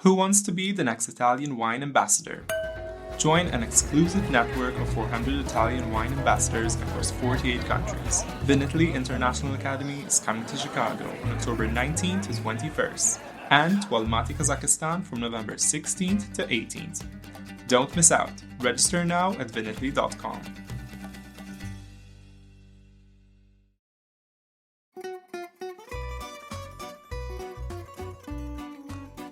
Who wants to be the next Italian wine ambassador? Join an exclusive network of 400 Italian wine ambassadors across 48 countries. Vinitaly International Academy is coming to Chicago on October 19th to 21st, and to Almaty, Kazakhstan from November 16th to 18th. Don't miss out. Register now at vinitaly.com.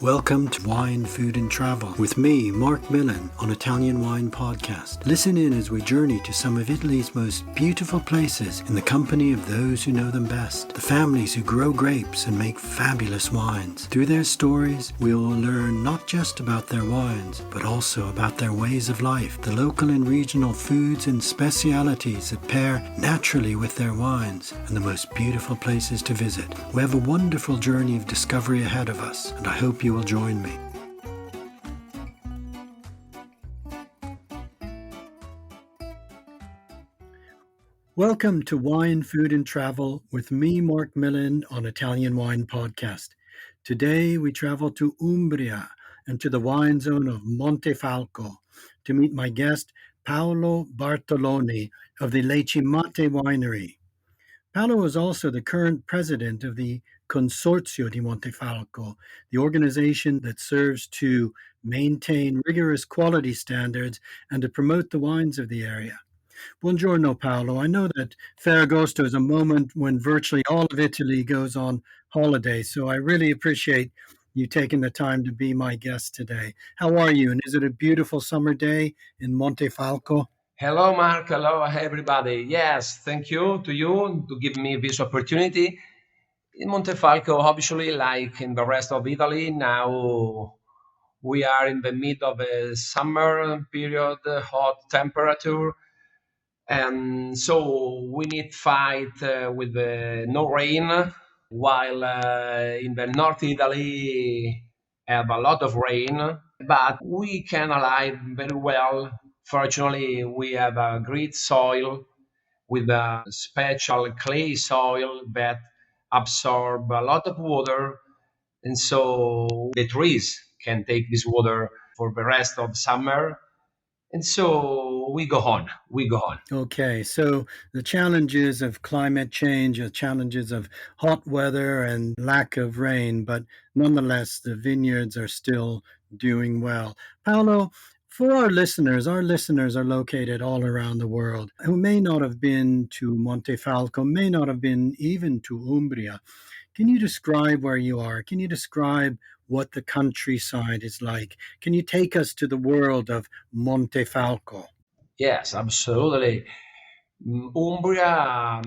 Welcome to Wine, Food and Travel with me, Marc Millon, on Italian Wine Podcast. Listen in as we journey to some of Italy's most beautiful places in the company of those who know them best, the families who grow grapes and make fabulous wines. Through their stories, we will learn not just about their wines, but also about their ways of life, the local and regional foods and specialities that pair naturally with their wines, and the most beautiful places to visit. We have a wonderful journey of discovery ahead of us, and I hope you will join me. Welcome to Wine, Food and Travel with me, Marc Millon, on Italian Wine Podcast. Today we travel to Umbria and to the wine zone of Montefalco to meet my guest, Paolo Bartoloni of the Cimate Winery. Paolo is also the current president of the Consorzio di Montefalco, the organization that serves to maintain rigorous quality standards and to promote the wines of the area. Buongiorno, Paolo. I know that Ferragosto is a moment when virtually all of Italy goes on holiday, so I really appreciate you taking the time to be my guest today. How are you? And is it a beautiful summer day in Montefalco? Hello, Mark. Hello, everybody. Yes, thank you to give me this opportunity. In Montefalco, obviously, like in the rest of Italy, now we are in the mid of a summer period, hot temperature. And so we need fight with no rain, while in the North Italy have a lot of rain, but we can alive very well. Fortunately, we have a great soil with a special clay soil that absorb a lot of water, and so the trees can take this water for the rest of summer, and so we go on. Okay, so the challenges of climate change, the challenges of hot weather and lack of rain, but nonetheless, the vineyards are still doing well. Paolo, for our listeners are located all around the world who may not have been to Montefalco, may not have been even to Umbria. Can you describe where you are? Can you describe what the countryside is like? Can you take us to the world of Montefalco? Yes, absolutely. Umbria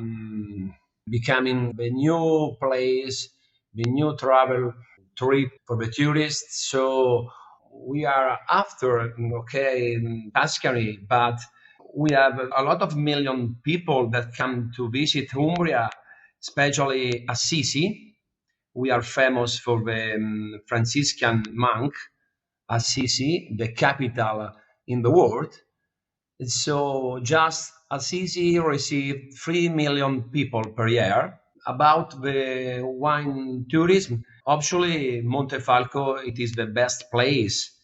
becoming the new place, the new travel trip for the tourists. So we are after, okay, in Tuscany, but we have a lot of million people that come to visit Umbria, especially Assisi. We are famous for the Franciscan monk, Assisi, the capital in the world. So just Assisi received 3 million people per year. About the wine tourism, actually Montefalco, it is the best place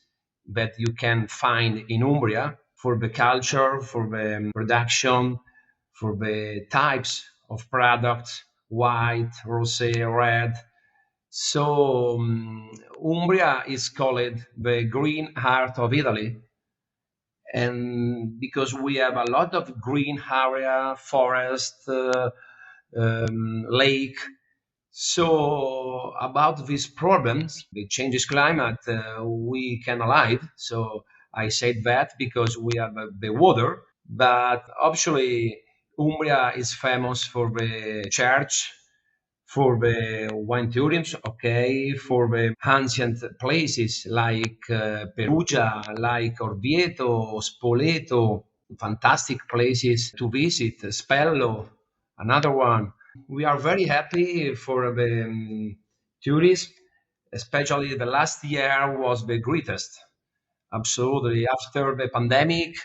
that you can find in Umbria for the culture, for the production, for the types of products, white, rosé, red. So Umbria is called the green heart of Italy, and because we have a lot of green area, forest, lake. So about these problems, the changes climate, we can alive. So I said that because we have the water, but actually Umbria is famous for the church, for the wine tourism, okay, for the ancient places like Perugia, like Orvieto, Spoleto, fantastic places to visit, Spello, another one. We are very happy for the tourism, especially the last year was the greatest. Absolutely. After the pandemic,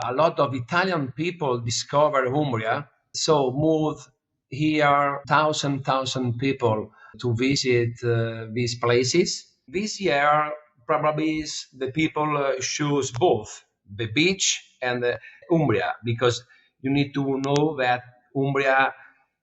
a lot of Italian people discovered Umbria, so moved here thousand people to visit these places. This year, probably the people choose both the beach and Umbria, because you need to know that Umbria,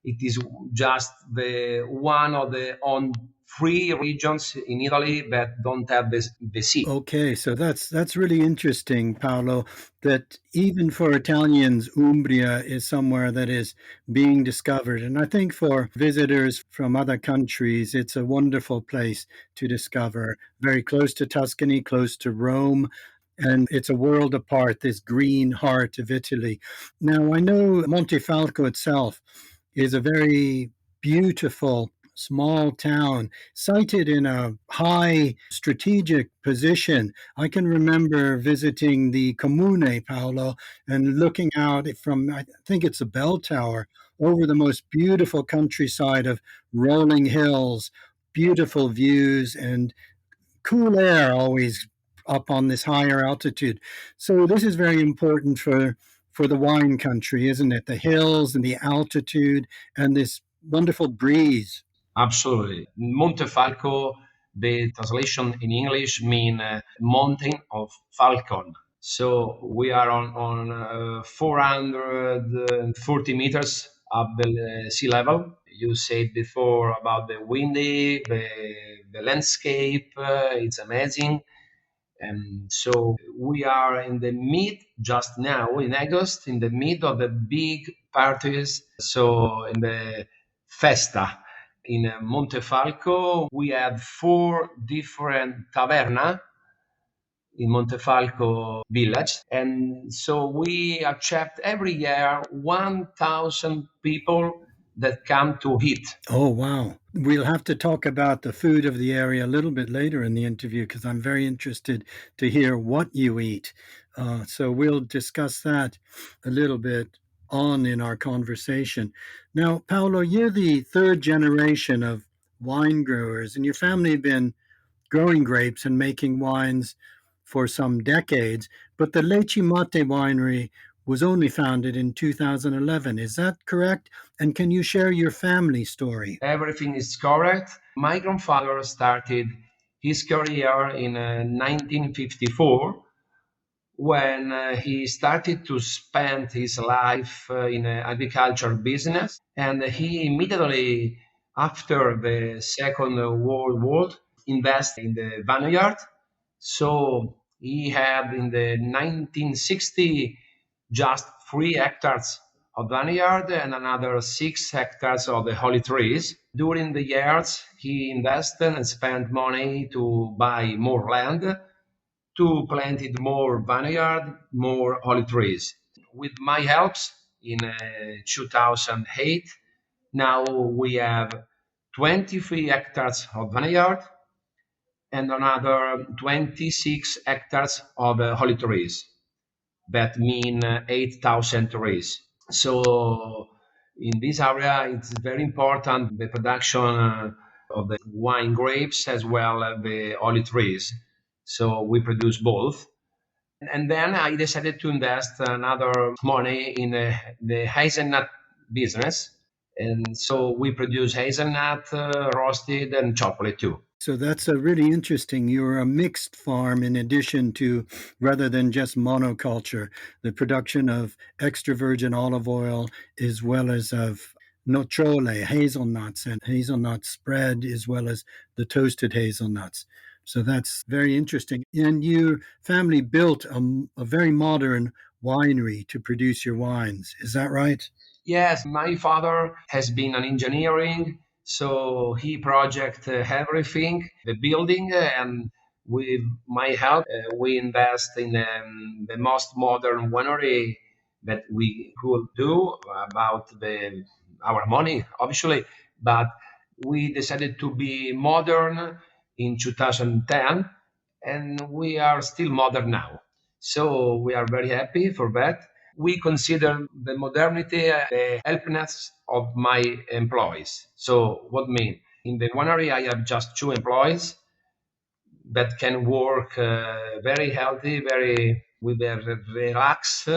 it is just the one of the on three regions in Italy that don't have the sea. Okay, so that's really interesting, Paolo, that even for Italians, Umbria is somewhere that is being discovered. And I think for visitors from other countries, it's a wonderful place to discover. Very close to Tuscany, close to Rome, and it's a world apart, this green heart of Italy. Now, I know Montefalco itself is a very beautiful small town sited in a high strategic position. I can remember visiting the Comune, Paolo, and looking out from, I think it's a bell tower, over the most beautiful countryside of rolling hills, beautiful views, and cool air always up on this higher altitude. So this is very important for the wine country, isn't it? The hills and the altitude and this wonderful breeze. Absolutely. Montefalco, the translation in English mean mountain of falcon. So we are on 440 meters above the sea level. You said before about the windy, the landscape, it's amazing. And so we are in the mid, just now in August, in the mid of the big parties. So in the festa in Montefalco, we have four different taverna in Montefalco village. And so we accept every year 1,000 people that come to eat. Oh, wow. We'll have to talk about the food of the area a little bit later in the interview because I'm very interested to hear what you eat. So we'll discuss that a little bit on in our conversation. Now, Paolo, you're the third generation of wine growers, and your family have been growing grapes and making wines for some decades, but the Cimate winery was only founded in 2011. Is that correct? And can you share your family story? Everything is correct. My grandfather started his career in 1954 when he started to spend his life in agriculture business, and he immediately after the Second World War invested in the vineyard. So he had in the 1960 just 3 hectares of vineyard and another 6 hectares of the holy trees. During the years, he invested and spent money to buy more land, to planted more vineyard, more olive trees. With my helps in 2008, now we have 23 hectares of vineyard and another 26 hectares of olive trees. That mean 8,000 trees. So in this area, it's very important the production of the wine grapes as well as the olive trees. So we produce both. And then I decided to invest another money in the hazelnut business. And so we produce hazelnut, roasted, and chocolate too. So that's a really interesting. You're a mixed farm in addition to, rather than just monoculture, the production of extra virgin olive oil as well as of nocciole, hazelnuts, and hazelnut spread, as well as the toasted hazelnuts. So that's very interesting. And your family built a very modern winery to produce your wines. Is that right? Yes, my father has been an engineering, so he project everything, the building, and with my help, we invest in the most modern winery that we could do about our money, obviously, but we decided to be modern in 2010, and we are still modern now. So we are very happy for that. We consider the modernity the helpness of my employees. So what mean? In the winery, I have just 2 employees that can work very healthy, very with a relax.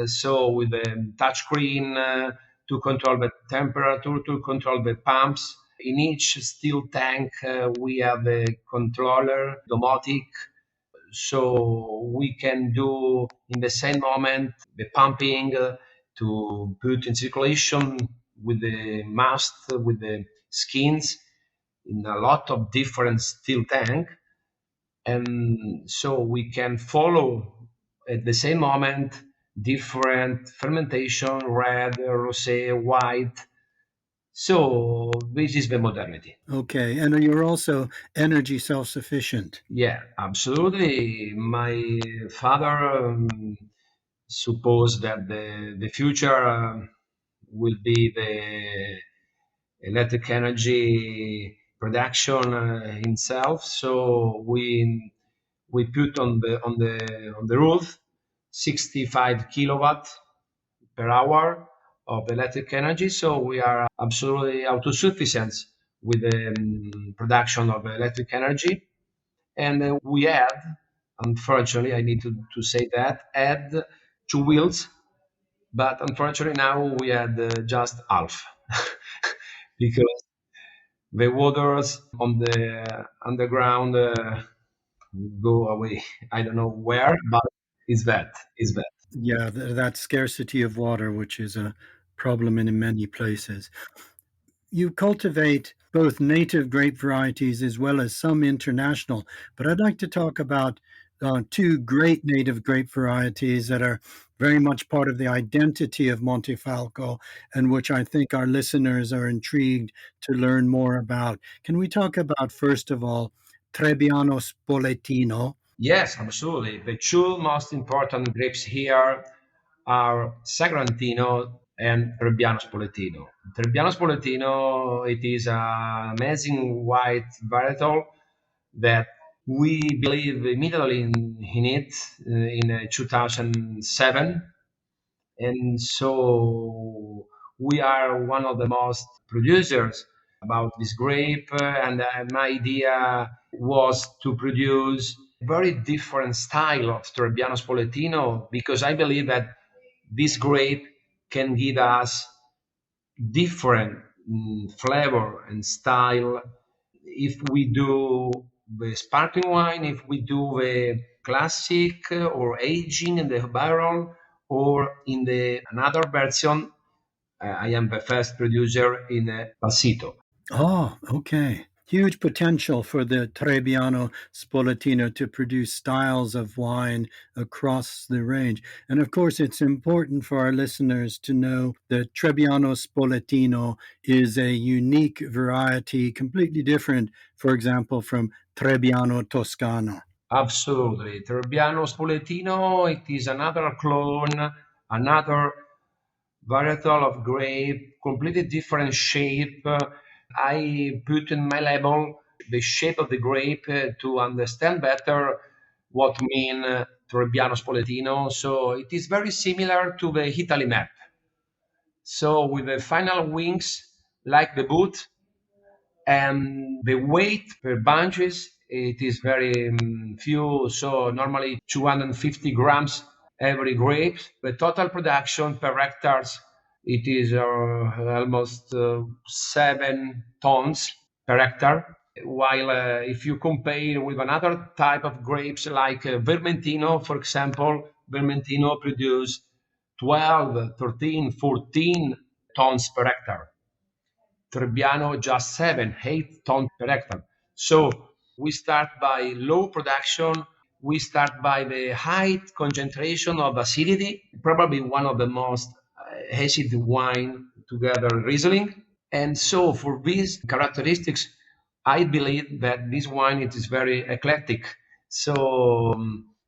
So with the touch screen to control the temperature, to control the pumps. In each steel tank, we have a controller, domotic, so we can do in the same moment the pumping to put in circulation with the mast, with the skins in a lot of different steel tank. And so we can follow at the same moment different fermentation, red, rosé, white. So this is the modernity. Okay, and you're also energy self-sufficient. Yeah, absolutely. My father supposed that the future will be the electric energy production himself. So we put on the roof 65 kilowatt per hour of electric energy. So we are absolutely autosufficient with the production of electric energy. And we add, unfortunately, I need to say that, add two wheels, but unfortunately now we had just half because the waters on the underground go away. I don't know where, but it's bad. It's bad. Yeah, that scarcity of water, which is a problem in many places. You cultivate both native grape varieties as well as some international, but I'd like to talk about two great native grape varieties that are very much part of the identity of Montefalco and which I think our listeners are intrigued to learn more about. Can we talk about, first of all, Trebbiano Spoletino? Yes, absolutely. The two most important grapes here are Sagrantino and Trebbiano Spoletino. Trebbiano Spoletino, it is an amazing white varietal that we believe immediately in it in 2007. And so we are one of the most producers about this grape. And my idea was to produce a very different style of Trebbiano Spoletino because I believe that this grape can give us different flavor and style if we do the sparkling wine, if we do the classic or aging in the barrel, or in the another version, I am the first producer in Pasito. Oh, okay. Huge potential for the Trebbiano Spoletino to produce styles of wine across the range. And of course, it's important for our listeners to know that Trebbiano Spoletino is a unique variety, completely different, for example, from Trebbiano Toscano. Absolutely. Trebbiano Spoletino, it is another clone, another varietal of grape, completely different shape. I put in my label the shape of the grape to understand better what mean Trebbiano Spoletino. So it is very similar to the Italy map. So with the final wings like the boot and the weight per bunches, it is very few. So normally 250 grams every grape. The total production per hectares it is almost 7 tons per hectare. While if you compare with another type of grapes like Vermentino, for example, Vermentino produce 12, 13, 14 tons per hectare. Trebbiano just 7, 8 tons per hectare. So we start by low production. We start by the high concentration of acidity, probably one of the most acid wine together Riesling. And so for these characteristics, I believe that this wine it is very eclectic. So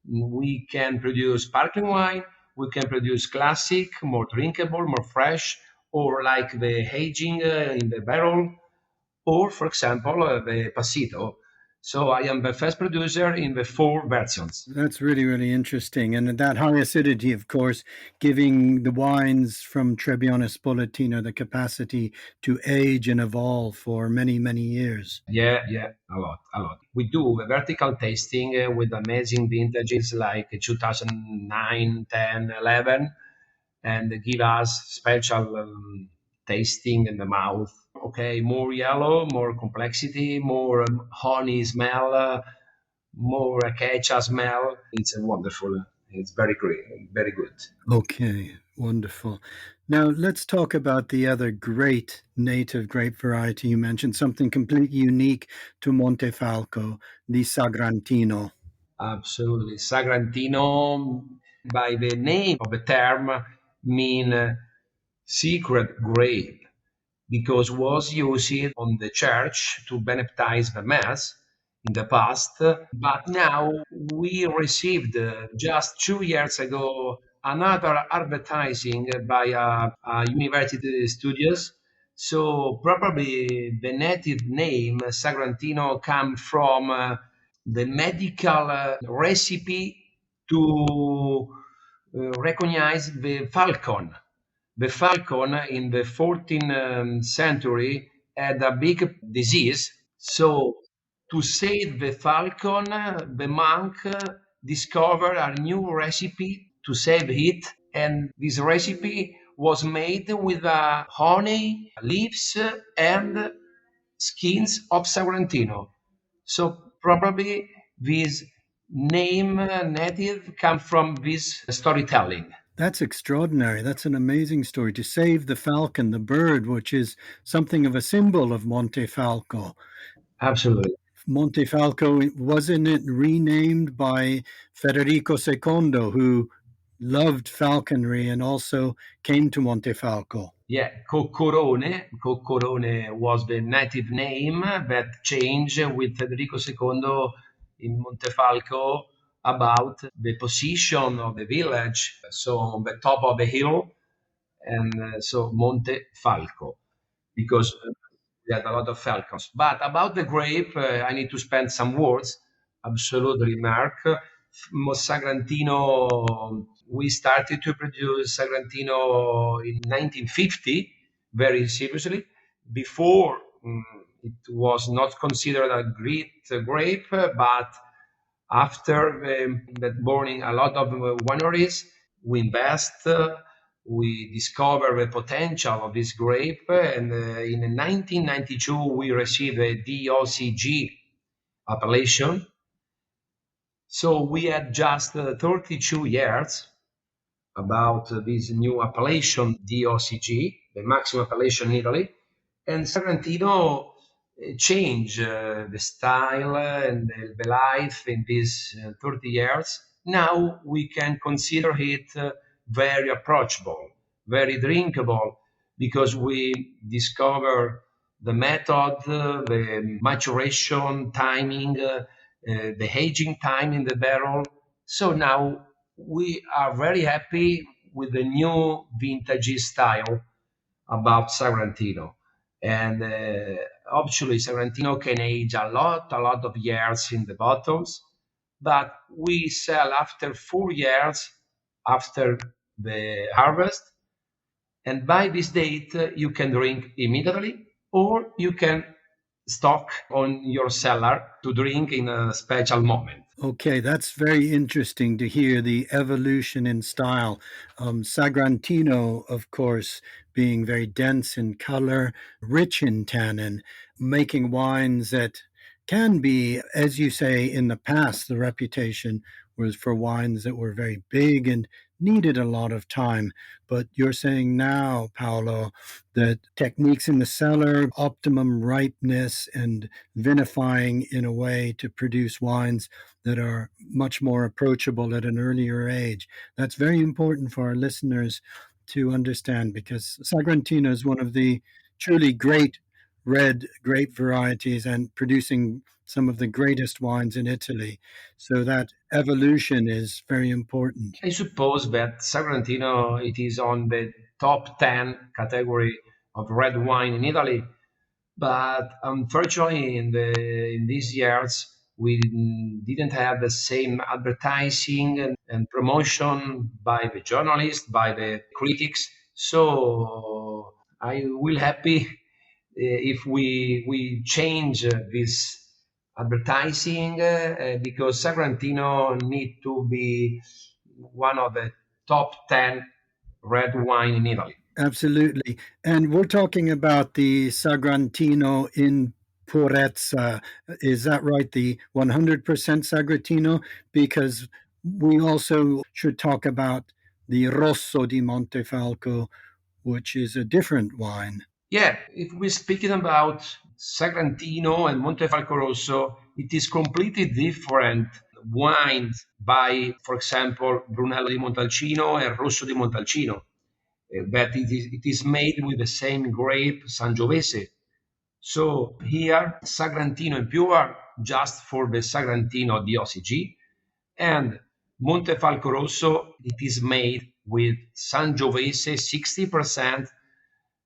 we can produce sparkling wine, we can produce classic, more drinkable, more fresh, or like the aging in the barrel, or for example the pasito. So I am the first producer in the four versions. That's really, really interesting. And that high acidity, of course, giving the wines from Trebbiano Spoletino the capacity to age and evolve for many, many years. Yeah, yeah, a lot, a lot. We do a vertical tasting with amazing vintages like 2009, 10, 11, and give us special tasting in the mouth. okay, more yellow, more complexity, more honey smell, more acacia smell. It's wonderful. It's very great, very good. Okay, wonderful. Now let's talk about the other great native grape variety you mentioned, something completely unique to Montefalco, the Sagrantino. Absolutely. Sagrantino, by the name of the term, mean secret grape because was used on the church to baptize the mass in the past. But now we received just 2 years ago another advertising by a university studios. So probably the native name Sagrantino come from the medical recipe to recognize the falcon. The falcon in the 14th century had a big disease. So, to save the falcon, the monk discovered a new recipe to save it. And this recipe was made with honey, leaves, and skins of Sagrantino. So probably this name native come from this storytelling. That's extraordinary. That's an amazing story. To save the falcon, the bird, which is something of a symbol of Montefalco. Absolutely. Montefalco, wasn't it renamed by Federico II, who loved falconry and also came to Montefalco? Yeah, Coccorone. Coccorone was the native name that changed with Federico II in Montefalco about the position of the village. So on the top of the hill, and so Montefalco, because we had a lot of falcons. But about the grape, I need to spend some words. Absolutely, Mark. Sagrantino, we started to produce Sagrantino in 1950, very seriously. Before, it was not considered a great grape, but after that burning a lot of wineries, we invest, we discover the potential of this grape, and in 1992 we received a DOCG appellation. So we had just 32 years about this new appellation DOCG, the maximum appellation in Italy, and Sagrantino changed the style and the life in these 30 years. Now we can consider it very approachable, very drinkable, because we discover the method, the maturation timing, the aging time in the barrel. So now we are very happy with the new vintage style about Sagrantino. And obviously, Sagrantino can age a lot of years in the bottles, but we sell after 4 years after the harvest. And by this date, you can drink immediately, or you can stock on your cellar to drink in a special moment. Okay, that's very interesting to hear the evolution in style. Sagrantino, of course, being very dense in color, rich in tannin, making wines that can be, as you say, in the past, the reputation was for wines that were very big and needed a lot of time. But you're saying now, Paolo, that techniques in the cellar, optimum ripeness, and vinifying in a way to produce wines that are much more approachable at an earlier age. That's very important for our listeners to understand because Sagrantino is one of the truly great red grape varieties and producing some of the greatest wines in Italy. So that evolution is very important. I suppose that Sagrantino it is on the top 10 category of red wine in Italy, but unfortunately in these years we didn't have the same advertising and promotion by the journalists, by the critics. So I will happy if we change this advertising because Sagrantino need to be one of the top 10 red wine in Italy. Absolutely. And we're talking about the Sagrantino in Purezza. Is that right? The 100% Sagrantino? Because we also should talk about the Rosso di Montefalco, which is a different wine. Yeah, if we're speaking about Sagrantino and Montefalco Rosso, it is completely different wines by, for example, Brunello di Montalcino and Rosso di Montalcino. But it is made with the same grape, Sangiovese. So here, Sagrantino and pure, just for the Sagrantino DOCG, and Montefalco Rosso, it is made with Sangiovese 60%,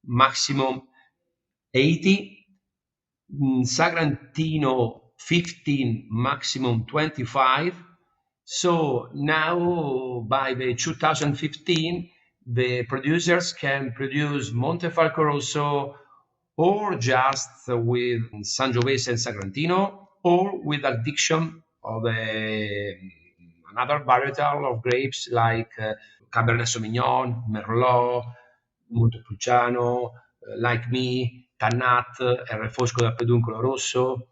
maximum 80, Sagrantino 15, maximum 25. So now by the 2015, the producers can produce Montefalco Rosso or just with Sangiovese and Sagrantino, or with addiction of another varietal of grapes like Cabernet Sauvignon, Merlot, Montepulciano, like me, Tannat, El Refosco da Peduncolo Rosso.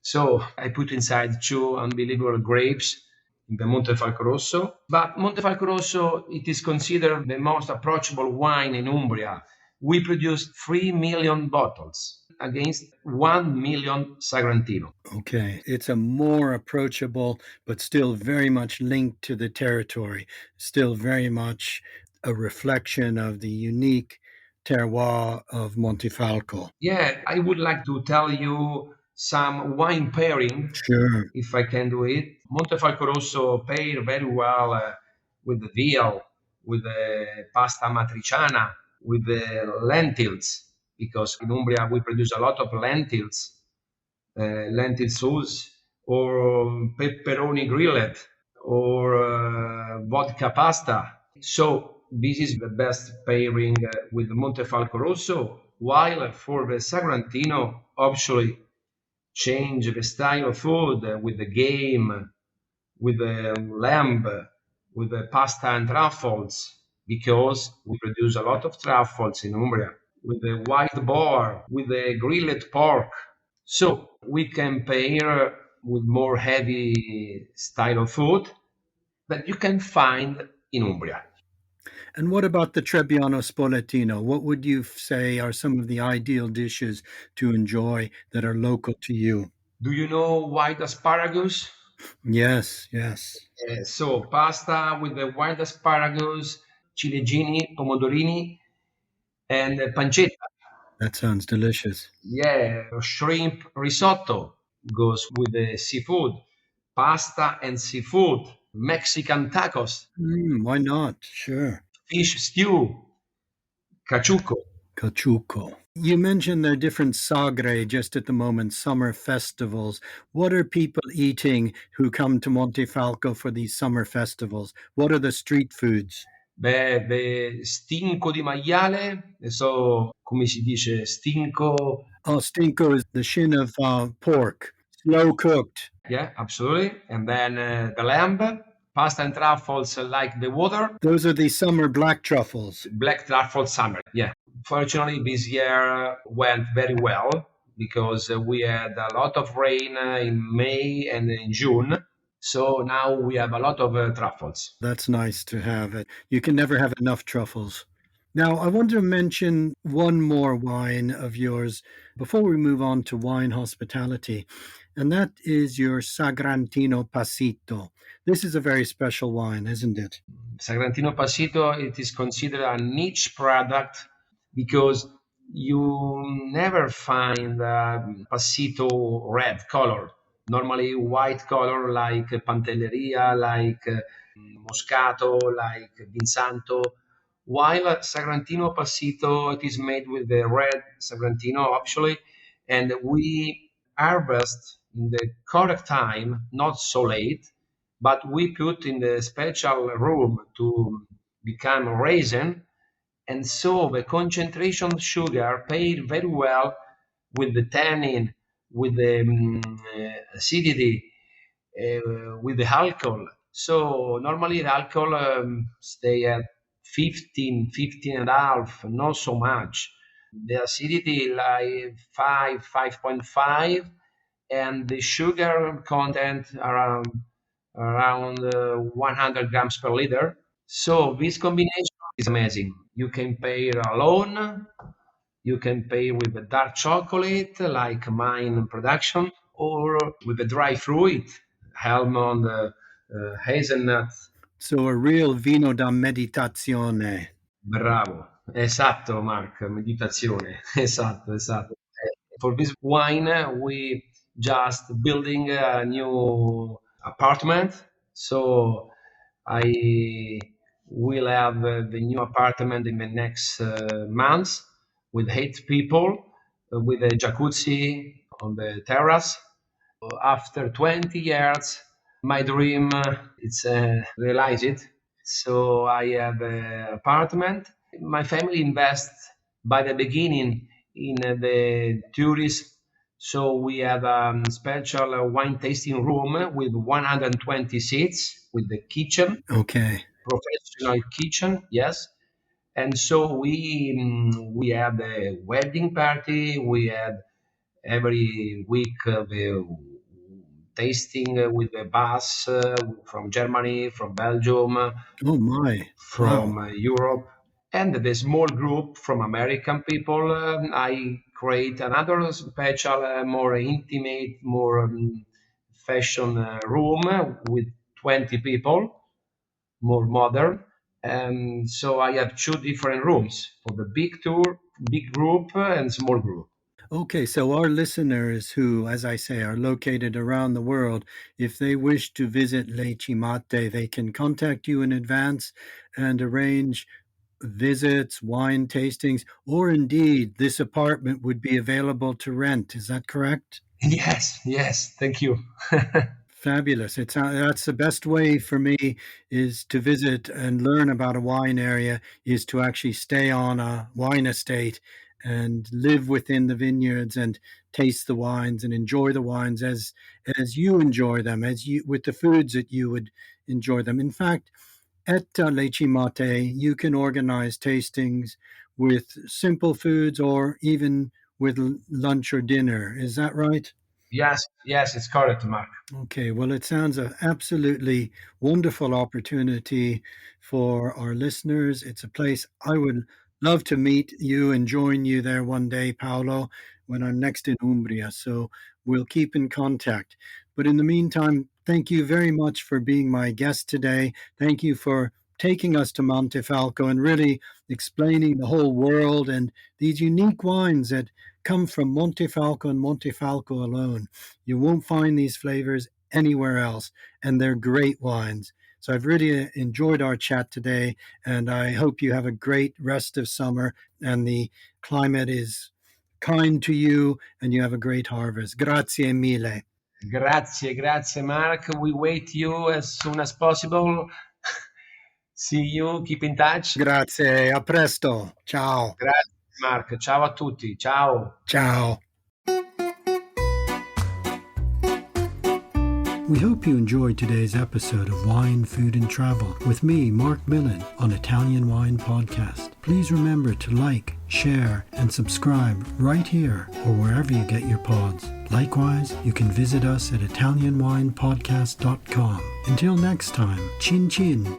So I put inside two unbelievable grapes in the Montefalco Rosso. But Montefalco Rosso, it is considered the most approachable wine in Umbria. We produced 3 million bottles against 1 million Sagrantino. Okay. It's a more approachable, but still very much linked to the territory, still very much a reflection of the unique terroir of Montefalco. Yeah, I would like to tell you some wine pairing, Sure. if I can do it. Montefalco Rosso pair very well with the veal, with the pasta matriciana, with the lentils, because in Umbria we produce a lot of lentils, lentil sauce, or pepperoni grilled, or vodka pasta. So this is the best pairing with Montefalco Rosso, while for the Sagrantino, obviously change the style of food with the game, with the lamb, with the pasta and truffles, because we produce a lot of truffles in Umbria, with the white boar, with the grilled pork. So we can pair with more heavy style of food that you can find in Umbria. And what about the Trebbiano Spolettino? What would you say are some of the ideal dishes to enjoy that are local to you? Do you know white asparagus? Yes, yes. So pasta with the white asparagus, ciliegini, pomodorini, and pancetta. That sounds delicious. Yeah, shrimp risotto goes with the seafood. Pasta and seafood. Mexican tacos, Why not? Sure. fish stew, cachuco. Cachuco. You mentioned there are different sagre just at the moment, summer festivals. What are people eating who come to Montefalco for these summer festivals? What are the street foods? Beh, stinco di maiale, so come si dice stinco? Oh, stinco is the shin of pork, slow cooked. Yeah, absolutely. And then the lamb, pasta and truffles like the water, Those are the summer black truffles. black truffle summer. Yeah. Fortunately, this year went very well because we had a lot of rain in May and in June. So now we have a lot of truffles. That's nice to have it. You can never have enough truffles. Now, I want to mention one more wine of yours before we move on to wine hospitality, and that is your Sagrantino Passito. This is a very special wine, isn't it? Sagrantino Passito, it is considered a niche product because you never find Passito red color. Normally white color like Pantelleria, like Moscato, like Vinsanto. While Sagrantino Passito, it is made with the red Sagrantino actually, and we harvest in the correct time, not so late, but we put in the special room to become raisin, and so the concentration of sugar paired very well with the tannin, with the acidity, with the alcohol. So normally the alcohol stay at 15 and a half, not so much. The acidity like 5.5, and the sugar content around 100 grams per liter. So this combination is amazing. You can pair alone, you can pair with a dark chocolate like mine production, or with a dry fruit, almond, hazelnut. So a real vino da meditazione. Bravo, esatto, Mark, meditazione, esatto, esatto. For this wine, we just building a new apartment, so I will have the new apartment in the next months with 8 people, with a jacuzzi on the terrace. After 20 years, my dream it's realized. So I have an apartment. My family invests by the beginning in the tourist. So we have a special wine tasting room with 120 seats with the kitchen, Okay. professional kitchen, yes. And so we had a wedding party. We had every week the tasting with the bus from Germany, from Belgium, Oh my. from Wow. Europe, and the small group from American people. I create another special, more intimate, more fashion room with 20 people, more modern. And so I have two different rooms for the big tour, big group, and small group. Okay, so our listeners who, as I say, are located around the world, if they wish to visit Le Cimate, they can contact you in advance and arrange visits, wine tastings, or indeed this apartment would be available to rent. Is that correct? Yes, yes, thank you. Fabulous. It's that's the best way for me is to visit and learn about a wine area is to actually stay on a wine estate and live within the vineyards and taste the wines and enjoy the wines as you enjoy them, as you with the foods that you would enjoy them. In fact, at Leche Mate, you can organize tastings with simple foods or even with lunch or dinner. Is that right? Yes, yes, it's correct, Mark. Okay, well, it sounds an absolutely wonderful opportunity for our listeners. It's a place I would love to meet you and join you there one day, Paolo, when I'm next in Umbria. So we'll keep in contact. But in the meantime, thank you very much for being my guest today. Thank you for taking us to Montefalco and really explaining the whole world and these unique wines that come from Montefalco and Montefalco alone. You won't find these flavors anywhere else, and they're great wines. So I've really enjoyed our chat today, and I hope you have a great rest of summer and the climate is kind to you and you have a great harvest. Grazie mille. Grazie, grazie, Mark. We wait you as soon as possible. See you. Keep in touch. Grazie, a presto. Ciao. Grazie, Mark. Ciao a tutti. Ciao. Ciao. We hope you enjoyed today's episode of Wine, Food and Travel with me, Marc Millon, on Italian Wine Podcast. Please remember to like, share, and subscribe right here or wherever you get your pods. Likewise, you can visit us at ItalianWinePodcast.com. Until next time, chin chin.